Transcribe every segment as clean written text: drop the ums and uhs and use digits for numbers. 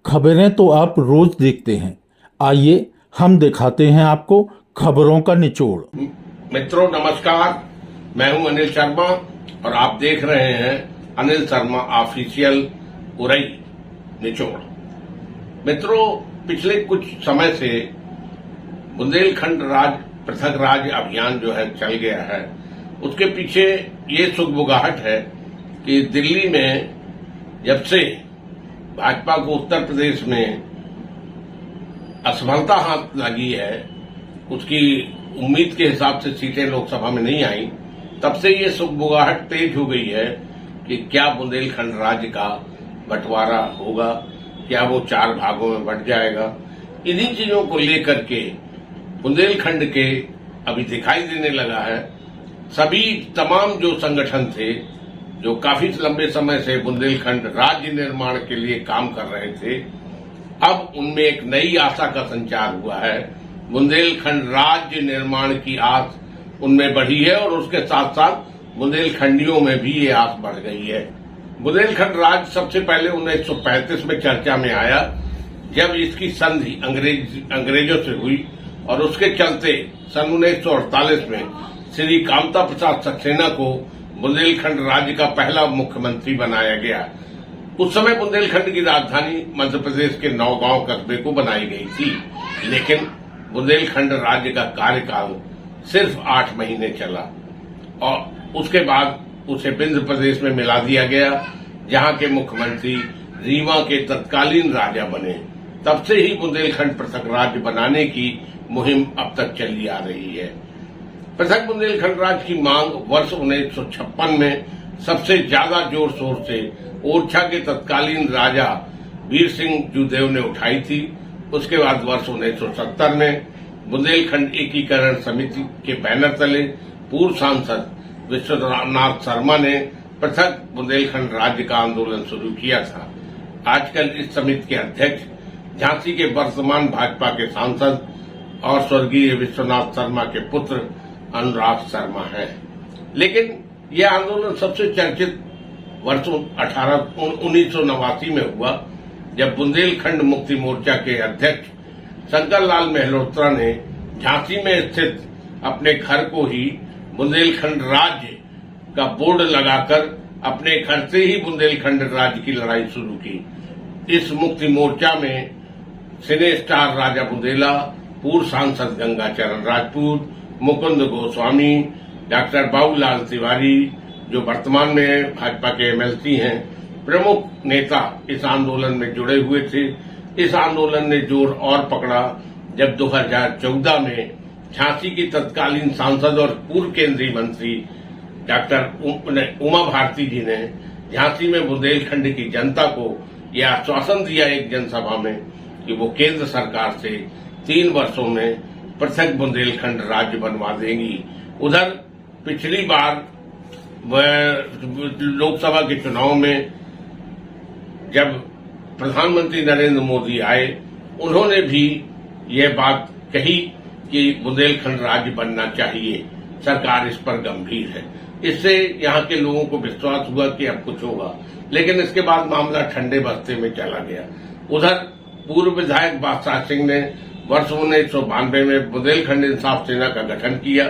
खबरें तो आप रोज देखते हैं, आइए हम दिखाते हैं आपको खबरों का निचोड़। मित्रों नमस्कार, मैं हूं अनिल शर्मा और आप देख रहे हैं अनिल शर्मा ऑफिशियल उरई निचोड़। मित्रों, पिछले कुछ समय से बुंदेलखंड पृथक राज्य अभियान जो है चल गया है, उसके पीछे ये सुगबुगाहट है कि दिल्ली में जब से भाजपा को उत्तर प्रदेश में असफलता हाथ लगी है, उसकी उम्मीद के हिसाब से सीटें लोकसभा में नहीं आई, तब से ये सुगबुगाहट तेज हो गई है कि क्या बुंदेलखंड राज्य का बंटवारा होगा, क्या वो 4 भागों में बंट जाएगा। इन्हीं चीजों को लेकर के बुंदेलखंड के अभी दिखाई देने लगा है सभी तमाम जो संगठन थे, जो काफी लंबे समय से बुंदेलखंड राज्य निर्माण के लिए काम कर रहे थे, अब उनमें एक नई आशा का संचार हुआ है। बुंदेलखंड राज्य निर्माण की आस उनमें बढ़ी है और उसके साथ साथ बुंदेलखंडियों में भी ये आस बढ़ गई है। बुंदेलखंड राज्य सबसे पहले 1935 में चर्चा में आया, जब इसकी संधि अंग्रेजों से हुई और उसके चलते सन 1948 में श्री कामता प्रसाद सक्सेना को बुंदेलखंड राज्य का पहला मुख्यमंत्री बनाया गया। उस समय बुंदेलखंड की राजधानी मध्य प्रदेश के नौगांव कस्बे को बनाई गई थी, लेकिन बुंदेलखंड राज्य का कार्यकाल सिर्फ 8 महीने चला और उसके बाद उसे विंध्य प्रदेश में मिला दिया गया, जहां के मुख्यमंत्री रीवा के तत्कालीन राजा बने। तब से ही बुंदेलखंड पृथक राज्य बनाने की मुहिम अब तक चली आ रही है। पृथक बुंदेलखंड राज्य की मांग वर्ष 1956 में सबसे ज्यादा जोर शोर से ओरछा के तत्कालीन राजा वीर सिंह जूदेव ने उठाई थी। उसके बाद वर्ष 1970 में बुंदेलखंड एकीकरण समिति के बैनर तले पूर्व सांसद विश्वनाथ शर्मा ने पृथक बुंदेलखंड राज्य का आंदोलन शुरू किया था। आजकल इस समिति के अध्यक्ष झांसी के वर्तमान भाजपा के सांसद और स्वर्गीय विश्वनाथ शर्मा के पुत्र अनुराग शर्मा है। लेकिन यह आंदोलन सबसे चर्चित वर्ष 1989 में हुआ, जब बुंदेलखंड मुक्ति मोर्चा के अध्यक्ष शंकर लाल मेहरोत्रा ने झांसी में स्थित अपने घर को ही बुंदेलखंड राज्य का बोर्ड लगाकर अपने घर से ही बुंदेलखंड राज्य की लड़ाई शुरू की। इस मुक्ति मोर्चा में सिने स्टार राजा बुंदेला, पूर्व सांसद गंगाचरण राजपूत, मुकुंद गोस्वामी, डॉक्टर बाबूलाल तिवारी, जो वर्तमान में भाजपा के एमएलसी हैं, प्रमुख नेता इस आंदोलन में जुड़े हुए थे। इस आंदोलन ने जोर और पकड़ा जब 2014 में झांसी की तत्कालीन सांसद और पूर्व केंद्रीय मंत्री डॉक्टर उमा भारती जी ने झांसी में बुंदेलखंड की जनता को यह आश्वासन दिया एक जनसभा में कि वो केंद्र सरकार से 3 वर्षों में पृथक बुंदेलखंड राज्य बनवा देंगी। उधर पिछली बार लोकसभा के चुनाव में जब प्रधानमंत्री नरेंद्र मोदी आए, उन्होंने भी यह बात कही कि बुंदेलखंड राज्य बनना चाहिए, सरकार इस पर गंभीर है। इससे यहाँ के लोगों को विश्वास हुआ कि अब कुछ होगा, लेकिन इसके बाद मामला ठंडे बस्ते में चला गया। उधर पूर्व विधायक बादशाह सिंह ने वर्ष 1992 में बुंदेलखंड इंसाफ सेना का गठन किया,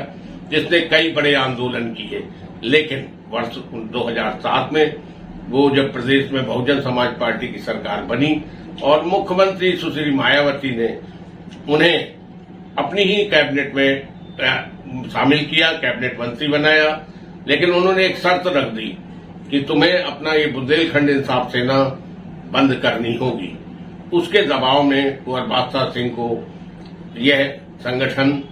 जिसने कई बड़े आंदोलन किए। लेकिन वर्ष 2007 में वो जब प्रदेश में बहुजन समाज पार्टी की सरकार बनी और मुख्यमंत्री सुश्री मायावती ने उन्हें अपनी ही कैबिनेट में शामिल किया, कैबिनेट मंत्री बनाया, लेकिन उन्होंने एक शर्त रख दी कि तुम्हें अपना ये बुंदेलखंड इंसाफ सेना बंद करनी होगी। उसके दबाव में कुंवर बादशाह सिंह को यह संगठन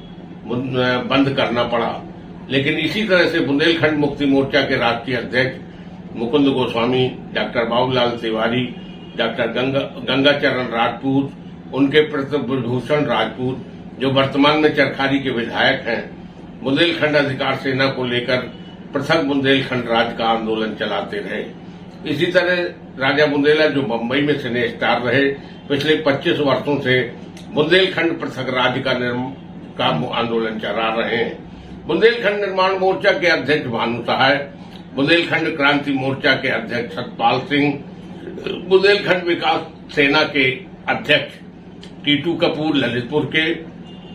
बंद करना पड़ा। लेकिन इसी तरह से बुंदेलखंड मुक्ति मोर्चा के राष्ट्रीय अध्यक्ष मुकुंद गोस्वामी, डॉक्टर बाबूलाल तिवारी, डॉक्टर गंगाचरण राजपूत, उनके प्रतिभूषण राजपूत, जो वर्तमान में चरखारी के विधायक हैं, बुंदेलखंड अधिकार सेना को लेकर पृथक बुंदेलखंड राज्य का आंदोलन चलाते रहे। इसी तरह राजा बुंदेला, जो मुंबई में सिने स्टार रहे, पिछले 25 वर्षों से बुंदेलखंड पृथक राज्य का आंदोलन चला रहे हैं। बुंदेलखंड निर्माण मोर्चा के अध्यक्ष भानु सहाय, बुंदेलखंड क्रांति मोर्चा के अध्यक्ष सतपाल सिंह, बुंदेलखंड विकास सेना के अध्यक्ष टीटू कपूर ललितपुर के,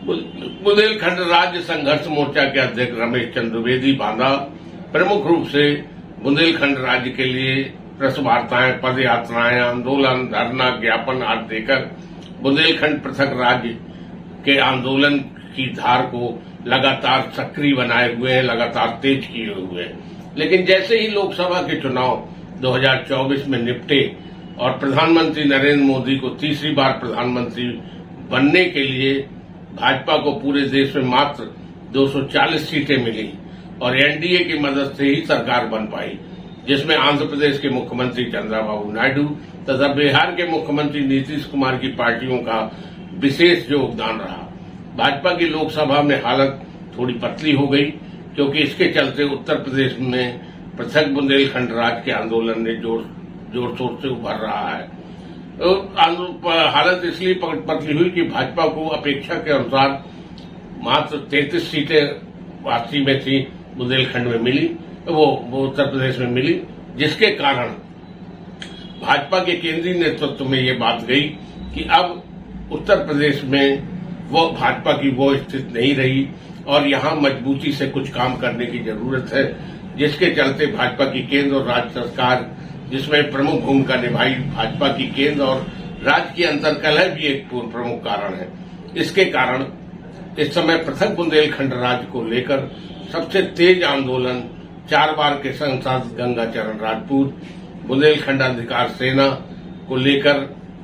बुंदेलखंड राज्य संघर्ष मोर्चा के अध्यक्ष रमेश चंद्र द्विवेदी बांदा प्रमुख रूप से बुंदेलखंड राज्य के लिए प्रेस वार्ताएं, पद यात्राएं, आंदोलन, धरना, ज्ञापन आदि देकर बुंदेलखंड पृथक राज्य के आंदोलन की धार को लगातार सक्रिय बनाए हुए हैं, लगातार तेज किए हुए हैं। लेकिन जैसे ही लोकसभा के चुनाव 2024 में निपटे और प्रधानमंत्री नरेंद्र मोदी को तीसरी बार प्रधानमंत्री बनने के लिए भाजपा को पूरे देश में मात्र 240 सीटें मिली और एनडीए की मदद से ही सरकार बन पाई, जिसमें आंध्र प्रदेश के मुख्यमंत्री चंद्रबाबू नायडू तथा बिहार के मुख्यमंत्री नीतीश कुमार की पार्टियों का विशेष योगदान रहा। भाजपा की लोकसभा में हालत थोड़ी पतली हो गई, क्योंकि इसके चलते उत्तर प्रदेश में पृथक बुंदेलखंड राज्य के आंदोलन ने जोर शोर से उभर रहा है। हालत इसलिए पतली हुई कि भाजपा को अपेक्षा के अनुसार मात्र 33 सीटें वापसी में थी, बुंदेलखंड में मिली, वो उत्तर प्रदेश में मिली, जिसके कारण भाजपा के केंद्रीय नेतृत्व में ये बात गई कि अब उत्तर प्रदेश में वो भाजपा की वो स्थिति नहीं रही और यहां मजबूती से कुछ काम करने की जरूरत है, जिसके चलते भाजपा की केंद्र और राज्य सरकार, जिसमें प्रमुख भूमिका निभाई भाजपा की केंद्र और राज्य की अंतर्कलह भी एक प्रमुख कारण है। इसके कारण इस समय पृथक बुंदेलखंड राज्य को लेकर सबसे तेज आंदोलन 4 बार के सांसद गंगाचरण राजपूत बुंदेलखंड अधिकार सेना को लेकर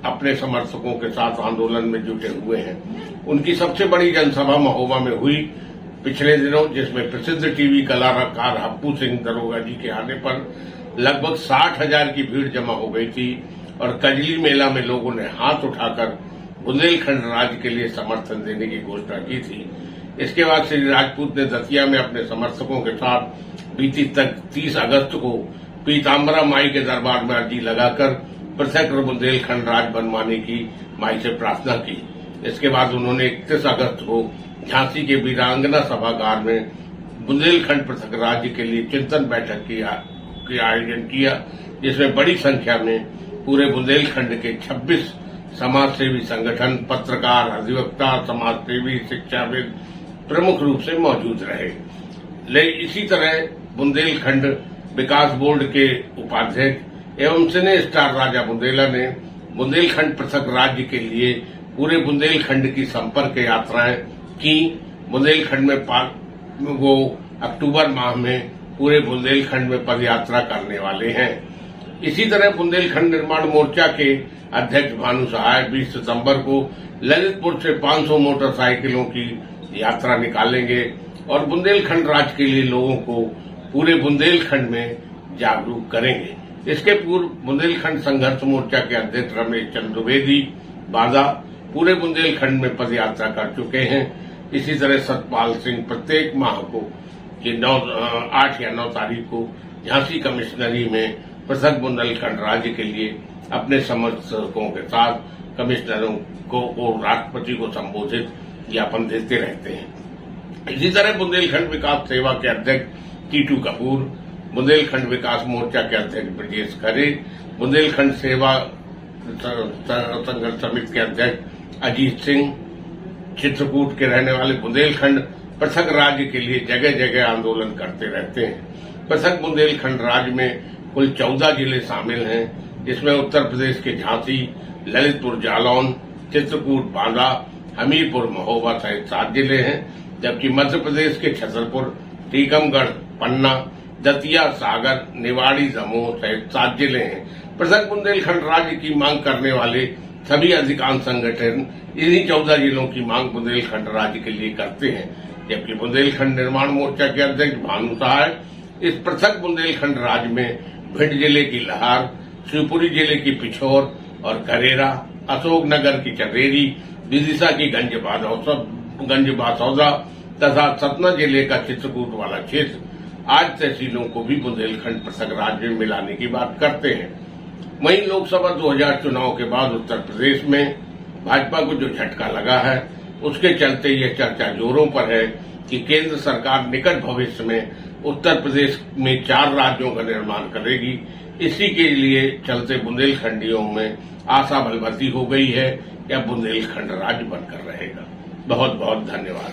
अपने समर्थकों के साथ आंदोलन में जुटे हुए हैं। उनकी सबसे बड़ी जनसभा महोबा में हुई पिछले दिनों, जिसमें प्रसिद्ध टीवी कलाकार हप्पू सिंह दरोगा जी के आने पर लगभग 60,000 की भीड़ जमा हो गई थी और कजली मेला में लोगों ने हाथ उठाकर बुंदेलखंड राज्य के लिए समर्थन देने की घोषणा की थी। इसके बाद श्री राजपूत ने दतिया में अपने समर्थकों के साथ बीती 30 अगस्त को पीताम्बरा माई के दरबार में अर्जी लगाकर पृथक बुंदेलखंड राज्य बनवाने की माई से प्रार्थना की। इसके बाद उन्होंने 31 अगस्त को झांसी के वीरांगना सभागार में बुंदेलखंड पृथक राज्य के लिए चिंतन बैठक की आयोजन किया, जिसमें बड़ी संख्या में पूरे बुंदेलखंड के 26 समाजसेवी संगठन, पत्रकार, अधिवक्ता, समाजसेवी, शिक्षाविद प्रमुख रूप से मौजूद रहे। इसी तरह बुंदेलखंड विकास बोर्ड के उपाध्यक्ष एवं सिने स्टार राजा बुंदेला ने बुंदेलखंड पृथक राज्य के लिए पूरे बुंदेलखंड की संपर्क यात्राएं की। बुंदेलखंड में वो अक्टूबर माह में पूरे बुंदेलखंड में पदयात्रा करने वाले हैं। इसी तरह बुंदेलखंड निर्माण मोर्चा के अध्यक्ष भानु सहाय 20 सितंबर को ललितपुर से 500 मोटरसाइकिलों की यात्रा निकालेंगे और बुंदेलखंड राज्य के लिए लोगों को पूरे बुंदेलखंड में जागरूक करेंगे। इसके पूर्व बुंदेलखंड संघर्ष मोर्चा के अध्यक्ष रमेश चंद्र द्विवेदी बांदा पूरे बुंदेलखंड में पदयात्रा कर चुके हैं। इसी तरह सतपाल सिंह प्रत्येक माह को 8 या 9 तारीख को झांसी कमिश्नरी में पृथक बुंदेलखंड राज्य के लिए अपने समर्थकों के साथ कमिश्नरों को और राष्ट्रपति को संबोधित ज्ञापन देते रहते हैं। इसी तरह बुंदेलखंड विकास सेवा के अध्यक्ष टीटू कपूर, बुंदेलखंड विकास मोर्चा के अध्यक्ष ब्रजेश खरे, बुंदेलखंड सेवा संघर्ष समिति के अध्यक्ष अजीत सिंह, चित्रकूट के रहने वाले बुंदेलखंड पृथक राज्य के लिए जगह जगह आंदोलन करते रहते हैं। पृथक बुंदेलखंड राज्य में कुल 14 जिले शामिल हैं, जिसमें उत्तर प्रदेश के झांसी, ललितपुर, जालौन, चित्रकूट, बांदा, हमीरपुर, महोबा सहित 7 जिले हैं, जबकि मध्य प्रदेश के छतरपुर, टीकमगढ़, पन्ना, दतिया, सागर, निवाड़ी, दमोह सहित 7 जिले हैं। पृथक बुंदेलखंड राज्य की मांग करने वाले सभी अधिकांश संगठन इन्हीं 14 जिलों की मांग बुंदेलखंड राज्य के लिए करते हैं, जबकि बुंदेलखंड निर्माण मोर्चा के अध्यक्ष भानु सहाय इस पृथक बुंदेलखंड राज्य में भिंड जिले की लहार, शिवपुरी जिले की पिछोर और करेरा, अशोकनगर की चंदेरी, विदिशा की गंज-बासौदा तथा सतना जिले का चित्रकूट वाला क्षेत्र आज तहसीलों को भी बुंदेलखंड पृथक राज्य में मिलाने की बात करते हैं। वहीं लोकसभा 2000 चुनाव के बाद उत्तर प्रदेश में भाजपा को जो झटका लगा है, उसके चलते यह चर्चा जोरों पर है कि केंद्र सरकार निकट भविष्य में उत्तर प्रदेश में 4 राज्यों का निर्माण करेगी। इसी के लिए चलते बुंदेलखंडियों में आशा बलवती हो गई है कि अब बुंदेलखंड राज्य बनकर रहेगा। बहुत बहुत धन्यवाद।